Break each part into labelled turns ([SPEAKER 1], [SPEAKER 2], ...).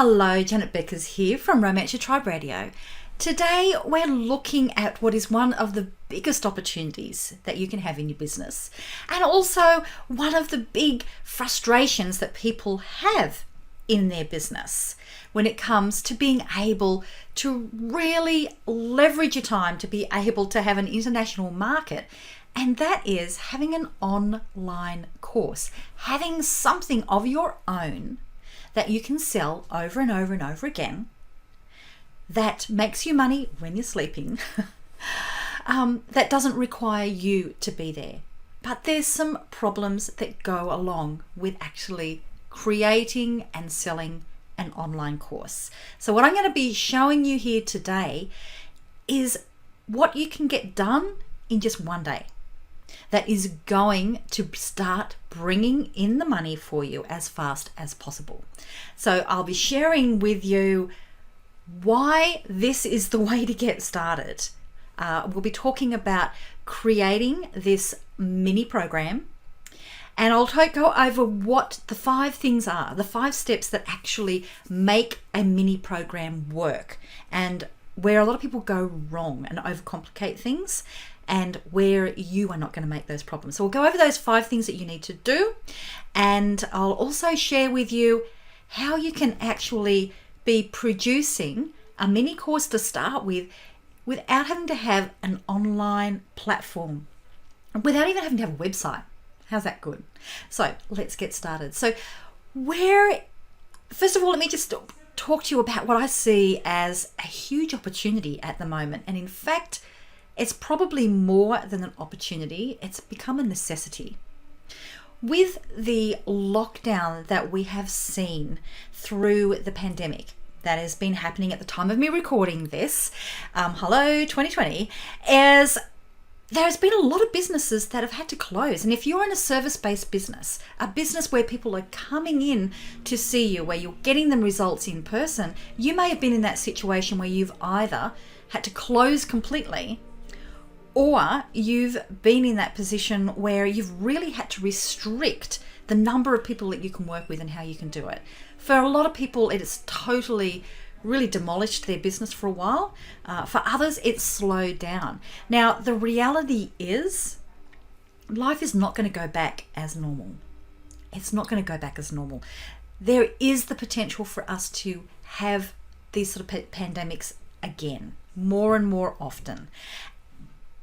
[SPEAKER 1] Hello, Janet Beckers here from Romance Your Tribe Radio. Today we're looking at what is one of the biggest opportunities that you can have in your business, and also one of the big frustrations that people have in their business when it comes to being able to really leverage your time to be able to have an international market. And that is having an online course, having something of your own that you can sell over and over and over again, that makes you money when you're sleeping, that doesn't require you to be there. But there's some problems that go along with actually creating and selling an online course. So what I'm going to be showing you here today is what you can get done in just one day that is going to start bringing in the money for you as fast as possible. So I'll be sharing with you why this is the way to get started. We'll be talking about creating this mini program, and I'll go over what the 5 things are, the 5 steps that actually make a mini program work, and where a lot of people go wrong and overcomplicate things, and where you are not going to make those problems. So we'll go over those 5 things that you need to do, and I'll also share with you how you can actually be producing a mini course to start with without having to have an online platform, without even having to have a website. How's that good? So let's get started. So first of all, let me just talk to you about what I see as a huge opportunity at the moment. And in fact, it's probably more than an opportunity. It's become a necessity. With the lockdown that we have seen through the pandemic that has been happening at the time of me recording this, hello 2020, as there's been a lot of businesses that have had to close. And if you're in a service-based business, a business where people are coming in to see you, where you're getting them results in person, you may have been in that situation where you've either had to close completely, or you've been in that position where you've really had to restrict the number of people that you can work with and how you can do it. For a lot of people, it has totally really demolished their business for a while. For others, it's slowed down. Now, the reality is life is not going to go back as normal. It's not going to go back as normal. There is the potential for us to have these sort of pandemics again, more and more often.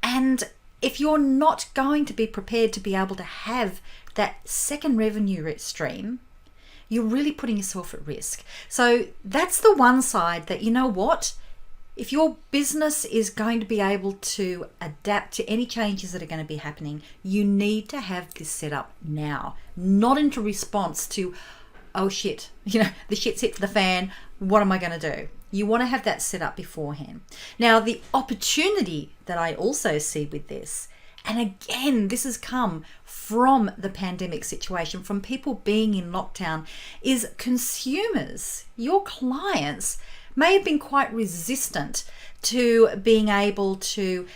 [SPEAKER 1] And if you're not going to be prepared to be able to have that second revenue stream, you're really putting yourself at risk. So that's the one side that, you know what, if your business is going to be able to adapt to any changes that are going to be happening, you need to have this set up now, not into response to, oh shit, the shit's hit the fan, what am I going to do? You want to have that set up beforehand. Now, the opportunity that I also see with this, and again, this has come from the pandemic situation, from people being in lockdown, is consumers, your clients, may have been quite resistant to being able to,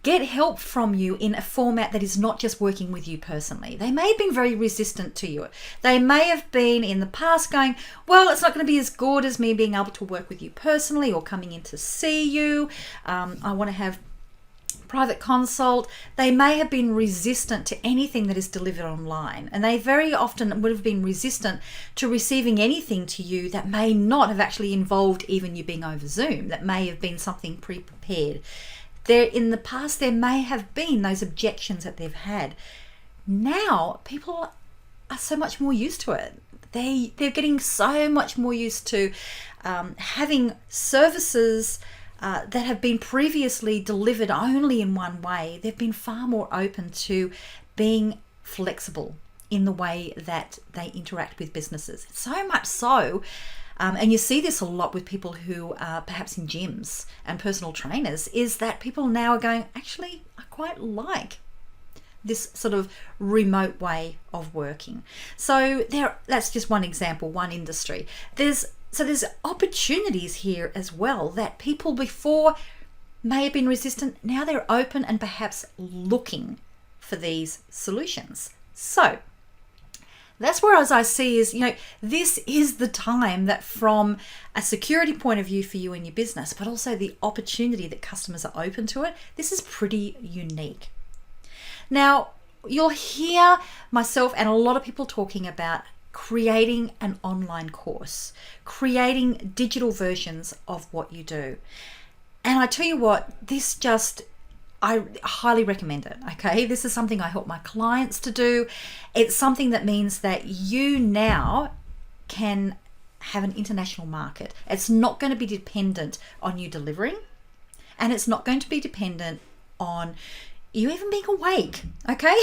[SPEAKER 1] get help from you in a format that is not just working with you personally. They may have been very resistant to you. They may have been in the past going, well, it's not going to be as good as me being able to work with you personally or coming in to see you. I want to have private consult. They may have been resistant to anything that is delivered online, and they very often would have been resistant to receiving anything to you that may not have actually involved even you being over Zoom, that may have been something pre-prepared. In the past, there may have been those objections that they've had. Now, people are so much more used to it. They're getting so much more used to having services that have been previously delivered only in one way. They've been far more open to being flexible in the way that they interact with businesses. So much so, and you see this a lot with people who are perhaps in gyms and personal trainers, is that people now are going, actually, I quite like this sort of remote way of working. So that's just one example, one industry. There's opportunities here as well that people before may have been resistant. Now they're open and perhaps looking for these solutions. So That's where, as I see, is, this is the time that, from a security point of view for you and your business, but also the opportunity that customers are open to it, this is pretty unique. Now, you'll hear myself and a lot of people talking about creating an online course, creating digital versions of what you do. And I tell you what, I highly recommend it, okay? This is something I help my clients to do. It's something that means that you now can have an international market. It's not going to be dependent on you delivering, and it's not going to be dependent on you even being awake, okay?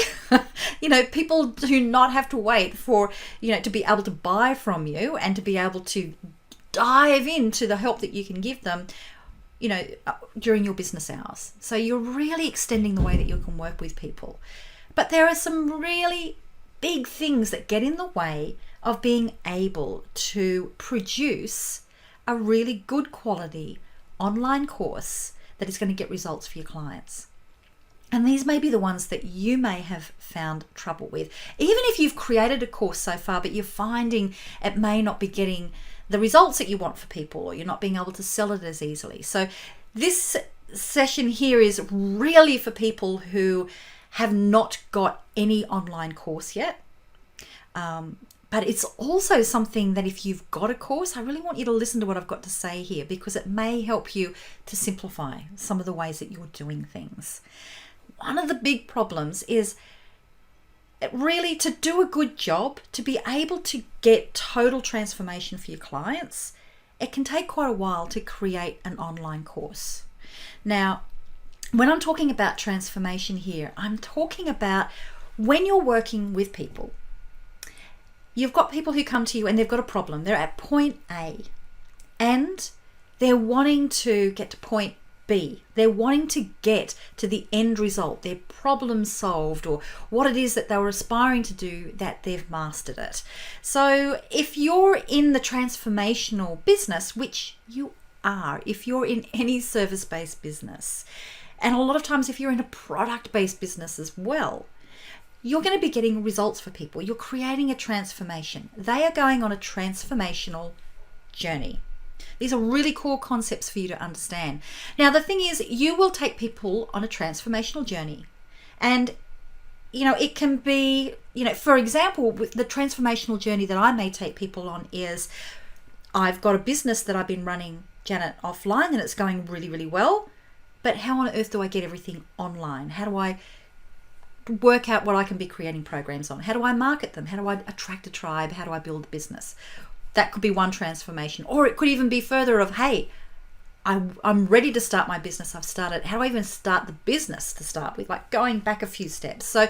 [SPEAKER 1] People do not have to wait for, to be able to buy from you and to be able to dive into the help that you can give them during your business hours. So you're really extending the way that you can work with people. But there are some really big things that get in the way of being able to produce a really good quality online course that is going to get results for your clients. And these may be the ones that you may have found trouble with. Even if you've created a course so far, but you're finding it may not be getting the results that you want for people, or you're not being able to sell it as easily. So this session here is really for people who have not got any online course yet. But it's also something that if you've got a course, I really want you to listen to what I've got to say here, because it may help you to simplify some of the ways that you're doing things. One of the big problems is really to do a good job, to be able to get total transformation for your clients. It can take quite a while to create an online course. Now, when I'm talking about transformation here, I'm talking about when you're working with people. You've got people who come to you and they've got a problem. They're at point A and they're wanting to get to point B. They're wanting to get to the end result, their problem solved, or what it is that they were aspiring to do, that they've mastered it. So if you're in the transformational business, which you are, if you're in any service-based business, and a lot of times if you're in a product-based business as well, you're going to be getting results for people. You're creating a transformation. They are going on a transformational journey. These are really core concepts for you to understand. Now, the thing is, you will take people on a transformational journey. And, it can be, for example, with the transformational journey that I may take people on is, I've got a business that I've been running, Janet, offline, and it's going really, really well. But how on earth do I get everything online? How do I work out what I can be creating programs on? How do I market them? How do I attract a tribe? How do I build a business? That could be one transformation. Or it could even be further of, hey, I'm ready to start my business. I've started. How do I even start the business to start with? Like going back a few steps. So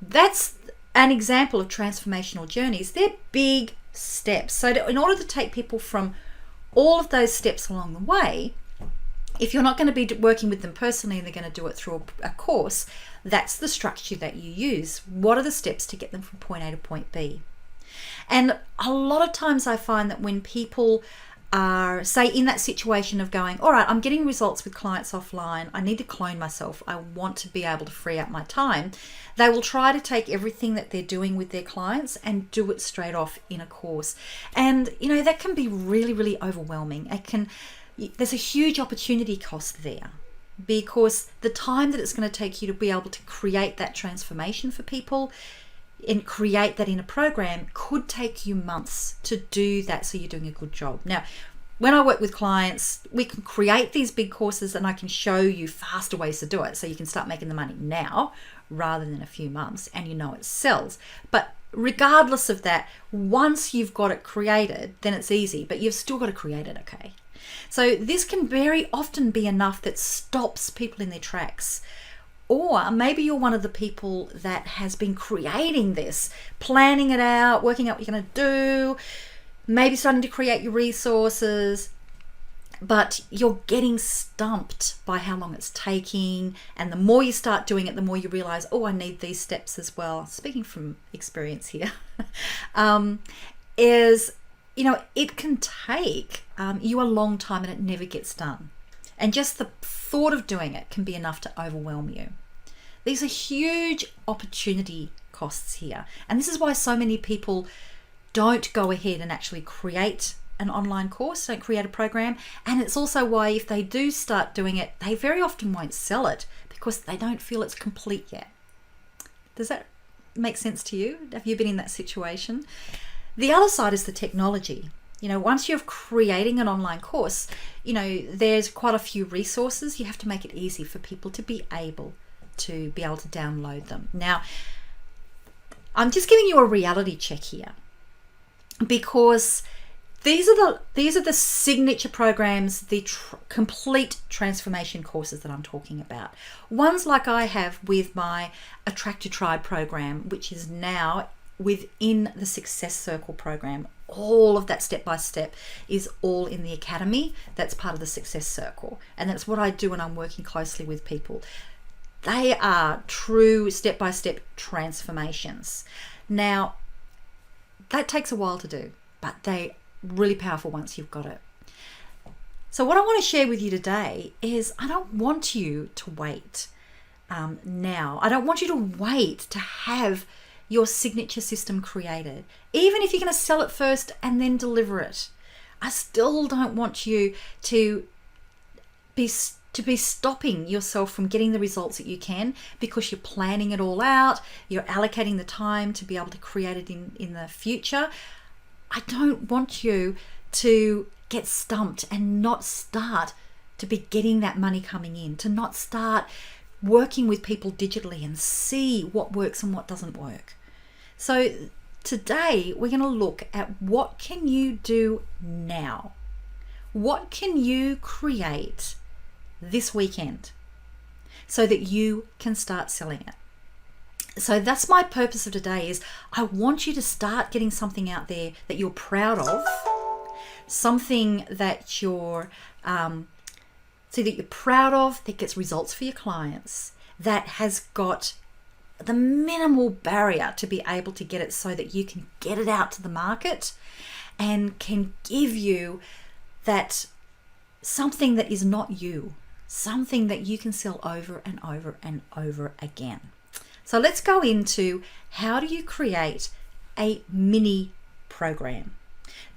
[SPEAKER 1] that's an example of transformational journeys. They're big steps. So in order to take people from all of those steps along the way, if you're not going to be working with them personally and they're going to do it through a course, that's the structure that you use. What are the steps to get them from point A to point B? And a lot of times I find that when people are, say, in that situation of going, all right, I'm getting results with clients offline, I need to clone myself, I want to be able to free up my time, they will try to take everything that they're doing with their clients and do it straight off in a course. And, that can be really, really overwhelming. There's a huge opportunity cost there, because the time that it's going to take you to be able to create that transformation for people and create that in a program could take you months to do that, so you're doing a good job. Now, when I work with clients, we can create these big courses and I can show you faster ways to do it, so you can start making the money now rather than a few months, and it sells. But regardless of that, once you've got it created, then it's easy, but you've still got to create it, okay? So this can very often be enough that stops people in their tracks. Or maybe you're one of the people that has been creating this, planning it out, working out what you're going to do, maybe starting to create your resources, but you're getting stumped by how long it's taking. And the more you start doing it, the more you realize, oh, I need these steps as well. Speaking from experience here, it can take you a long time and it never gets done. And just the thought of doing it can be enough to overwhelm you. These are huge opportunity costs here. And this is why so many people don't go ahead and actually create an online course, don't create a program. And it's also why if they do start doing it, they very often won't sell it because they don't feel it's complete yet. Does that make sense to you? Have you been in that situation? The other side is the technology. Once you're creating an online course, there's quite a few resources. You have to make it easy for people to be able to download them. Now, I'm just giving you a reality check here because these are the signature programs, the complete transformation courses that I'm talking about. Ones like I have with my Attract Your Tribe program, which is now within the Success Circle program. All of that step-by-step is all in the academy. That's part of the Success Circle. And that's what I do when I'm working closely with people. They are true step-by-step transformations. Now, that takes a while to do, but they're really powerful once you've got it. So what I want to share with you today is I don't want you to wait now. I don't want you to wait to have your signature system created. Even if you're going to sell it first and then deliver it, I still don't want you to be stopping yourself from getting the results that you can because you're planning it all out, you're allocating the time to be able to create it in the future. I don't want you to get stumped and not start to be getting that money coming in, to not start working with people digitally and see what works and what doesn't work. So today we're going to look at what can you do now? What can you create this weekend so that you can start selling it? So that's my purpose of today is I want you to start getting something out there that you're proud of, something that you're proud of, that gets results for your clients, that has got the minimal barrier to be able to get it so that you can get it out to the market and can give you that something that is not you, something that you can sell over and over and over again. So let's go into how do you create a mini program?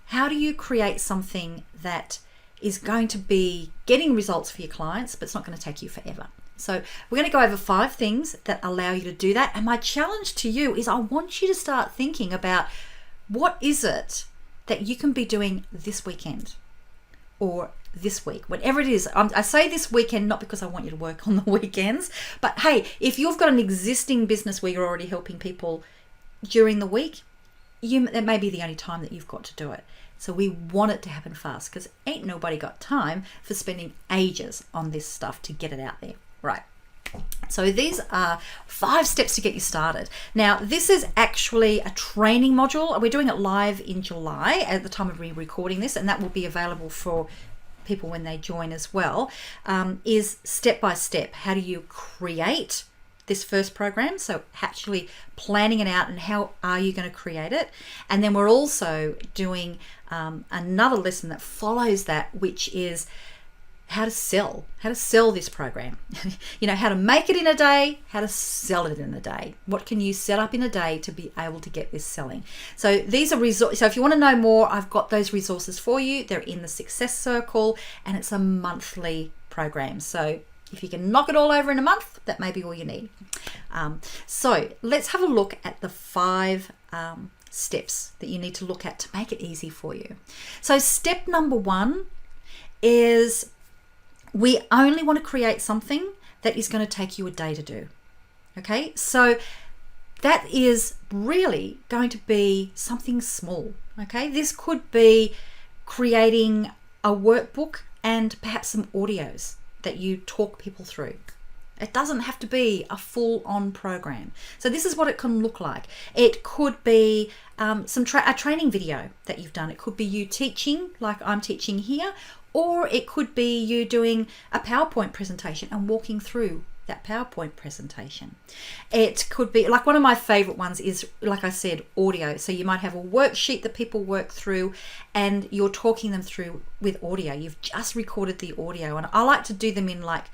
[SPEAKER 1] How do you create something that is going to be getting results for your clients, but it's not going to take you forever? So we're going to go over 5 things that allow you to do that. And my challenge to you is I want you to start thinking about what is it that you can be doing this weekend or this week, whatever it is. I say this weekend not because I want you to work on the weekends, but hey, if you've got an existing business where you're already helping people during the week, that may be the only time that you've got to do it. So we want it to happen fast because ain't nobody got time for spending ages on this stuff to get it out there. Right. So these are 5 steps to get you started. Now, this is actually a training module. We're doing it live in July at the time of re-recording this, and that will be available for people when they join as well, is step by step. How do you create this first program? So actually planning it out and how are you going to create it? And then we're also doing another lesson that follows that, which is how to sell this program. How to make it in a day, how to sell it in a day. What can you set up in a day to be able to get this selling? So these are so if you want to know more, I've got those resources for you. They're in the Success Circle and it's a monthly program. So if you can knock it all over in a month, that may be all you need. So let's have a look at the 5 steps that you need to look at to make it easy for you. So step number 1 is we only want to create something that is going to take you a day to do. Okay, so that is really going to be something small. Okay, this could be creating a workbook and perhaps some audios that you talk people through. It doesn't have to be a full-on program. So this is what it can look like. It could be a training video that you've done. It could be you teaching like I'm teaching here, or it could be you doing a PowerPoint presentation and walking through that PowerPoint presentation. It could be, like one of my favorite ones is, like I said, audio. So you might have a worksheet that people work through and you're talking them through with audio. You've just recorded the audio, and I like to do them in like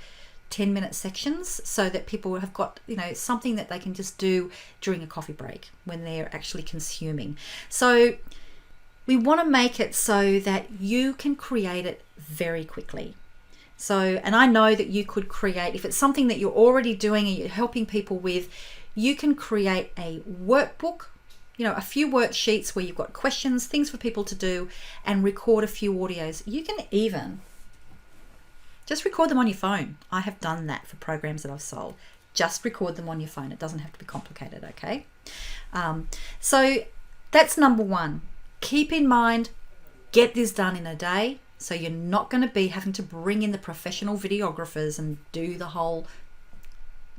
[SPEAKER 1] 10-minute sections so that people have got, something that they can just do during a coffee break when they're actually consuming. So we want to make it so that you can create it very quickly. So, and I know that you could create, if it's something that you're already doing and you're helping people with, you can create a workbook, a few worksheets where you've got questions, things for people to do, and record a few audios. You can even just record them on your phone. I have done that for programs that I've sold. Just record them on your phone. It doesn't have to be complicated, okay? So that's number one. Keep in mind, get this done in a day. So you're not going to be having to bring in the professional videographers and do the whole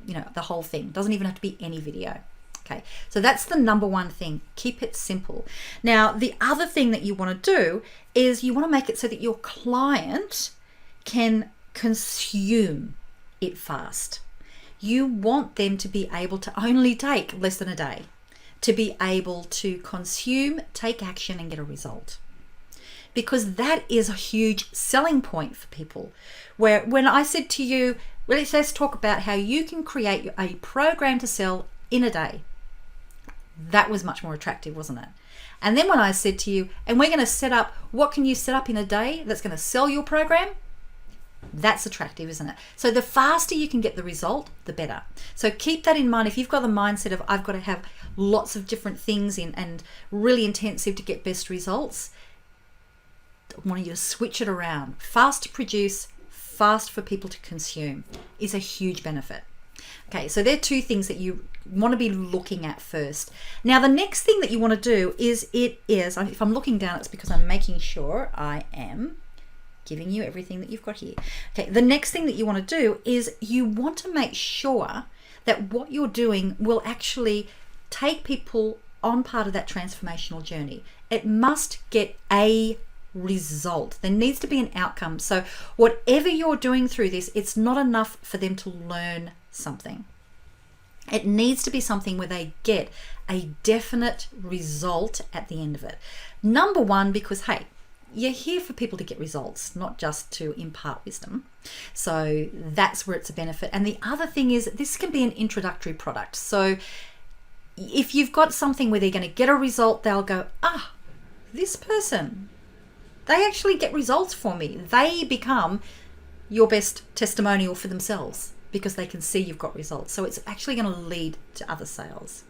[SPEAKER 1] thing. It doesn't even have to be any video. Okay, so that's the number one thing. Keep it simple. Now, the other thing that you want to do is you want to make it so that your client can consume it fast. You want them to be able to only take less than a day to be able to consume, take action, and get a result. Because that is a huge selling point for people. Where when I said to you, well, let's talk about how you can create a program to sell in a day. That was much more attractive, wasn't it? And then when I said to you, and we're going to set up, what can you set up in a day that's going to sell your program? That's attractive, isn't it? So the faster you can get the result, the better. So keep that in mind. If you've got the mindset of, I've got to have lots of different things in and really intensive to get best results, I want you to switch it around. Fast to produce, fast for people to consume is a huge benefit. Okay, so there are two things that you want to be looking at first. Now, the next thing that you want to do is, if I'm looking down, it's because I'm making sure I am giving you everything that you've got here. Okay, the next thing that you want to do is you want to make sure that what you're doing will actually take people on part of that transformational journey. It must get a result. There needs to be an outcome. So whatever you're doing through this, it's not enough for them to learn something. It needs to be something where they get a definite result at the end of it. Number one, because hey, you're here for people to get results, not just to impart wisdom. So that's where it's a benefit. And the other thing is, this can be an introductory product. So if you've got something where they're going to get a result, they'll go, this person, they actually get results for me. They become your best testimonial for themselves because they can see you've got results. So it's actually going to lead to other sales.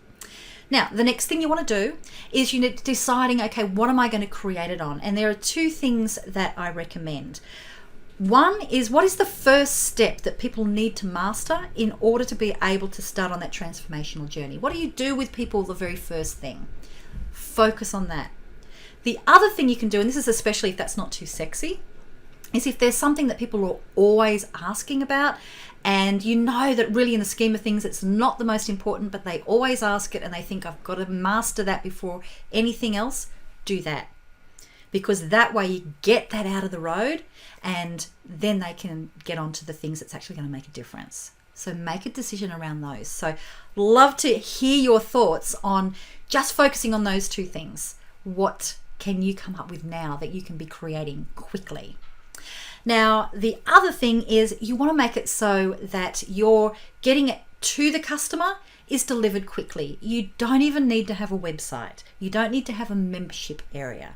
[SPEAKER 1] Now, the next thing you want to do is deciding, okay, what am I going to create it on? And there are two things that I recommend. One is, what is the first step that people need to master in order to be able to start on that transformational journey? What do you do with people the very first thing? Focus on that. The other thing you can do, and this is especially if that's not too sexy, is if there's something that people are always asking about and you know that really in the scheme of things it's not the most important, but they always ask it and they think, I've got to master that before anything else, do that. Because that way you get that out of the road and then they can get on to the things that's actually going to make a difference. So make a decision around those. So love to hear your thoughts on just focusing on those two things. What can you come up with now that you can be creating quickly? Now, the other thing is you want to make it so that you're getting it to the customer is delivered quickly. You don't even need to have a website. You don't need to have a membership area.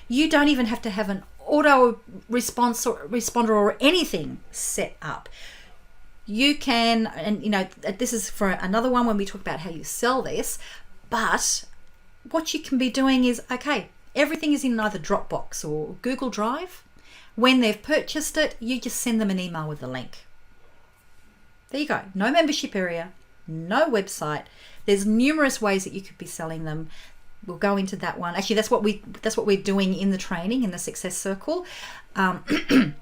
[SPEAKER 1] You don't even have to have an auto response or responder or anything set up. You can, and this is for another one when we talk about how you sell this, but what you can be doing is, okay, everything is in either Dropbox or Google Drive. When they've purchased it, you just send them an email with the link. There you go. No membership area, no website. There's numerous ways that you could be selling them. We'll go into that one. Actually, that's what we're doing in the training, in the Success Circle. And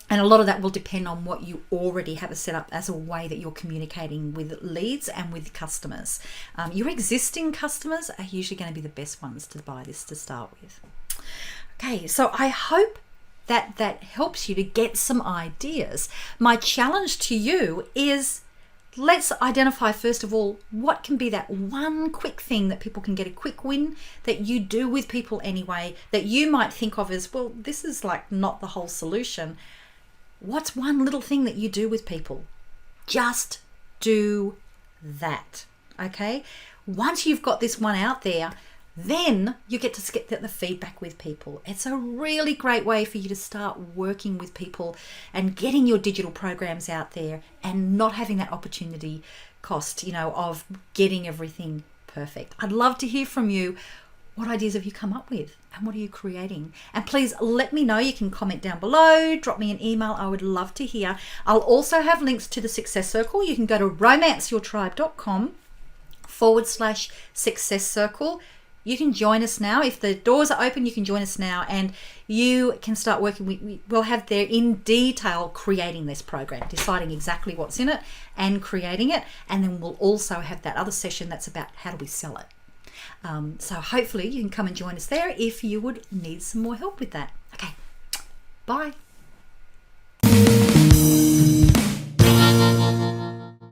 [SPEAKER 1] a lot of that will depend on what you already have set up as a way that you're communicating with leads and with customers. Your existing customers are usually going to be the best ones to buy this to start with. Okay, so I hope that helps you to get some ideas. My challenge to you is, let's identify first of all, what can be that one quick thing that people can get a quick win that you do with people anyway, that you might think of as, well, this is like not the whole solution. What's one little thing that you do with people Just do that. Okay. Once you've got this one out there, then you get to get the feedback with people. It's a really great way for you to start working with people and getting your digital programs out there and not having that opportunity cost, of getting everything perfect. I'd love to hear from you. What ideas have you come up with and what are you creating? And please let me know. You can comment down below, drop me an email. I would love to hear. I'll also have links to the Success Circle. You can go to romanceyourtribe.com/success circle. You can join us now. If the doors are open, you can join us now and you can start working. We'll have there in detail creating this program, deciding exactly what's in it and creating it. And then we'll also have that other session that's about how do we sell it. So hopefully you can come and join us there if you would need some more help with that. Okay, bye.